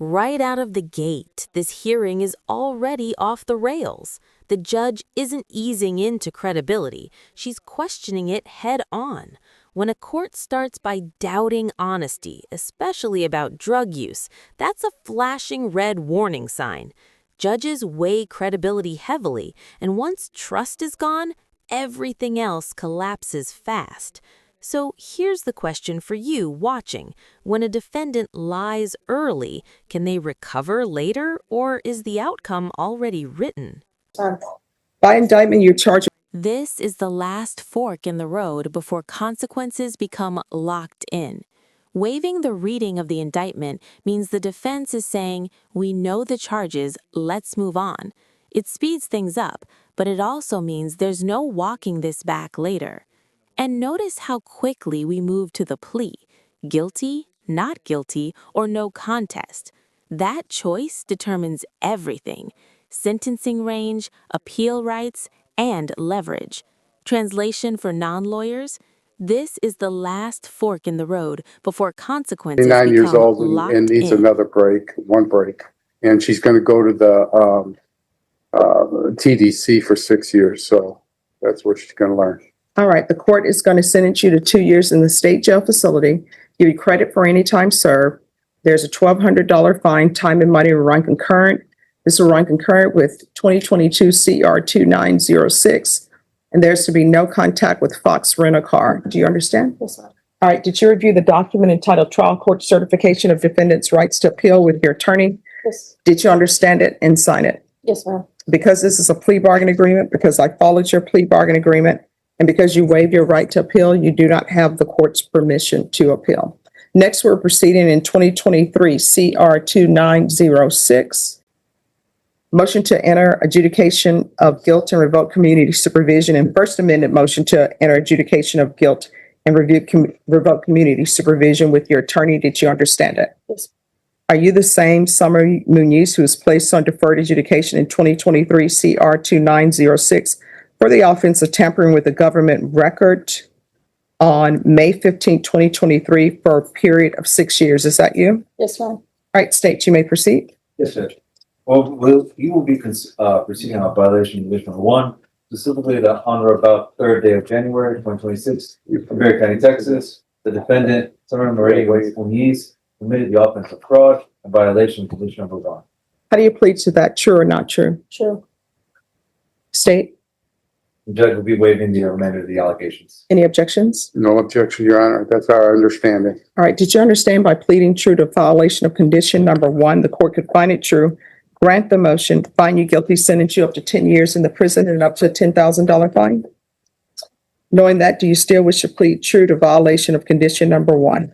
Right out of the gate, this hearing is already off the rails. The judge isn't easing into credibility, she's questioning it head on. When a court starts by doubting honesty, especially about drug use, that's a flashing red warning sign. Judges weigh credibility heavily, and once trust is gone, everything else collapses fast. So here's the question for you watching. When a defendant lies early, can they recover later, or is the outcome already written? By indictment, you're charged. This is the last fork in the road before consequences become locked in. Waiving the reading of the indictment means the defense is saying, "We know the charges, let's move on." It speeds things up, but it also means there's no walking this back later. And notice how quickly we move to the plea: guilty, not guilty, or no contest. That choice determines everything: sentencing range, appeal rights, and leverage. Translation for non-lawyers: this is the last fork in the road before consequences 9 years become old locked and needs in. another break, one break. And she's going to go to the TDC for 6 years. So that's what she's going to learn. All right, the court is going to sentence you to 2 years in the state jail facility, give you credit for any time served. There's a $1,200 fine, time and money will run concurrent. This will run concurrent with 2022 CR 2906, and there's to be no contact with Fox Rent-A-Car. Do you understand? Yes, ma'am. All right, did you review the document entitled Trial Court Certification of Defendant's Rights to Appeal with your attorney? Yes. Did you understand it and sign it? Yes, ma'am. Because this is a plea bargain agreement, because I followed your plea bargain agreement, and because you waive your right to appeal, you do not have the court's permission to appeal. Next, we're proceeding in 2023 CR 2906. Motion to enter adjudication of guilt and revoke community supervision, and First Amendment motion to enter adjudication of guilt and revoke community supervision with your attorney. Did you understand it? Yes. Are you the same Summer Muniz who was placed on deferred adjudication in 2023 CR 2906 for the offense of tampering with a government record on May 15, 2023 for a period of 6 years? Is that you? Yes, ma'am. All right, State, you may proceed. Yes, Judge. Well, you will be proceeding on violation of Division Number 1, specifically the on or about 3rd day of January 2026, in Berry County, Texas. The defendant, Summer Marie Muniz, committed the offense of fraud and violation of Division Number 1. How do you plead to that? True or not true? True. State, The judge will be waiving the remainder of the allegations. any objections? No objection, Your Honor. That's our understanding. All right, did you understand by pleading true to violation of condition number 1, the court could find it true, grant the motion, find you guilty, sentence you up to 10 years in the prison and up to a $10,000 fine? Knowing that, do you still wish to plead true to violation of condition number 1?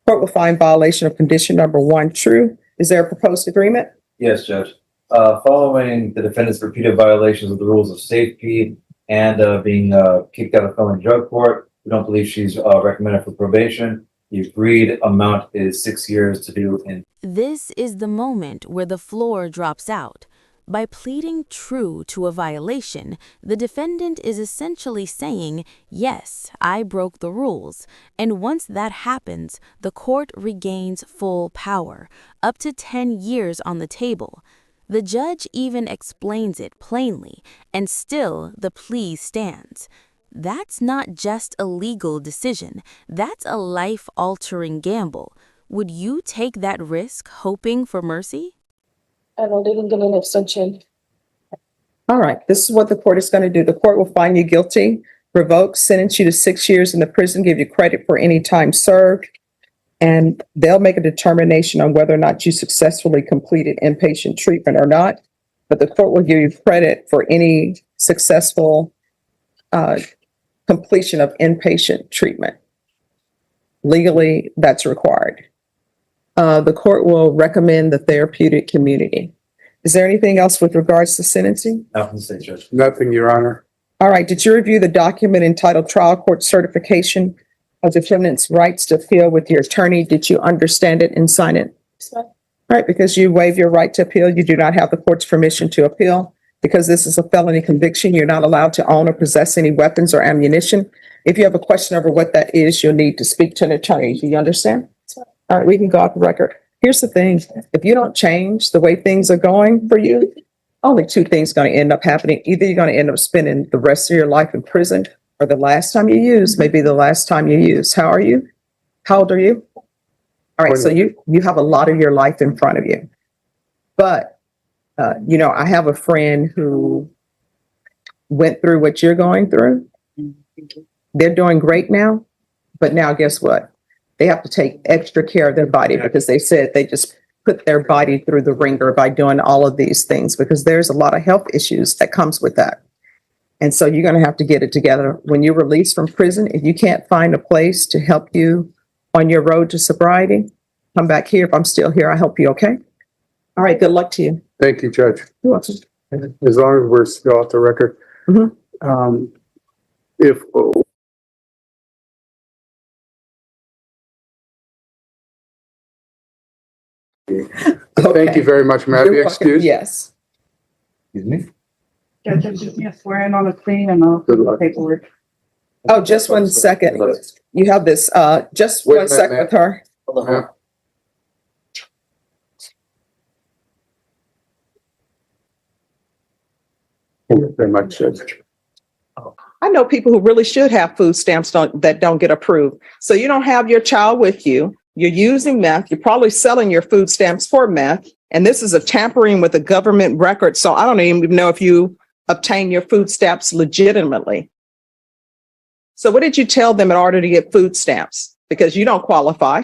Court will find violation of condition number 1 true. Is there a proposed agreement? Yes, Judge. Following the defendant's repeated violations of the rules of safety and being kicked out of felony drug court, we don't believe she's recommended for probation. The agreed amount is 6 years to do in. This is the moment where the floor drops out. By pleading true to a violation, the defendant is essentially saying, "Yes, I broke the rules." And once that happens, the court regains full power, up to 10 years on the table. The judge even explains it plainly, and still the plea stands. That's not just a legal decision, that's a life-altering gamble. Would you take that risk hoping for mercy? I know they didn't give me an extension. All right, this is what the court is going to do. The court will find you guilty, revoke, sentence you to 6 years in the prison, give you credit for any time served, and they'll make a determination on whether or not you successfully completed inpatient treatment or not. But the court will give you credit for any successful completion of inpatient treatment. Legally, that's required. The court will recommend the therapeutic community. Is there anything else with regards to sentencing? Not from the state, Judge. Nothing, Your Honor. All right, did you review the document entitled Trial Court Certification of Defendant's Rights to Appeal with your attorney? Did you understand it and sign it? Yes, ma'am. All right, because you waive your right to appeal, you do not have the court's permission to appeal. Because this is a felony conviction, you're not allowed to own or possess any weapons or ammunition. If you have a question over what that is, you'll need to speak to an attorney. Do you understand? Yes, ma'am. All right, we can go off the record. Here's the thing, if you don't change the way things are going for you, only two things going to end up happening. Either you're going to end up spending the rest of your life in prison, or the last time you use may be the last time you use. How are you? How old are you? All right, so you have a lot of your life in front of you. But, I have a friend who went through what you're going through. They're doing great now, but now guess what? They have to take extra care of their body because they said they just put their body through the ringer by doing all of these things, because there's a lot of health issues that comes with that. And so you're going to have to get it together. When you're released from prison, if you can't find a place to help you on your road to sobriety, come back here. If I'm still here, I'll help you, okay? All right, good luck to you. Thank you, Judge. You're welcome. As long as we're still off the record. Mhm. If Thank you very much. May I You're be welcome. excused? Yes. Excuse me? Judge, I'm just gonna swear in on the screen and I'll Good do the luck. paperwork. Oh, just 1 second. You have this, just Wait a 1 minute, second ma'am. with her. Ma'am. Thank you very much, Judge. I know people who really should have food stamps that don't get approved. So you don't have your child with you. You're using meth. You're probably selling your food stamps for meth. And this is a tampering with a government record. So I don't even know if you obtain your food stamps legitimately. So what did you tell them in order to get food stamps? Because you don't qualify.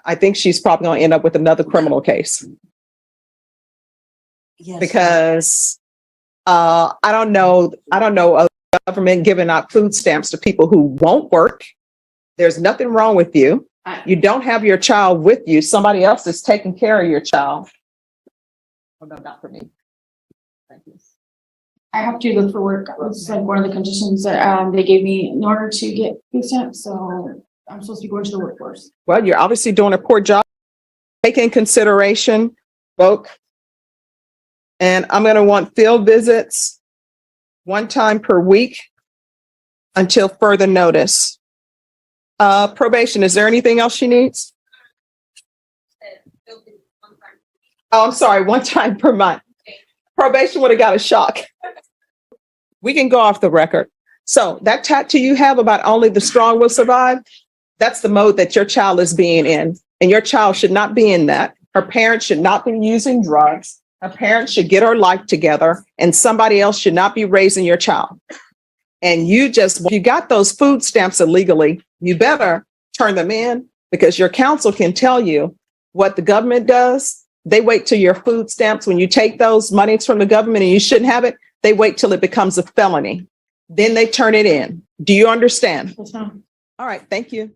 I think she's probably going to end up with another criminal case. Because I don't know a government giving out food stamps to people who won't work. There's nothing wrong with you. You don't have your child with you. Somebody else is taking care of your child. Oh, no, not for me. Thank you. I have to look for work. It's like one of the conditions that they gave me in order to get food stamps, so I'm supposed to be going to the workforce. Well, you're obviously doing a poor job. Take in consideration, vote. And I'm going to want field visits 1 time per week until further notice. Probation, is there anything else she needs? Oh, I'm sorry, 1 time per month. Probation would have got a shock. We can go off the record. So that tattoo you have about only the strong will survive, that's the mode that your child is being in. And your child should not be in that. Her parents should not be using drugs. Her parents should get her life together, and somebody else should not be raising your child. And if you got those food stamps illegally, you better turn them in, because your counsel can tell you what the government does. They wait till your food stamps, when you take those monies from the government and you shouldn't have it, they wait till it becomes a felony. Then they turn it in. Do you understand? That's not. All right. Thank you.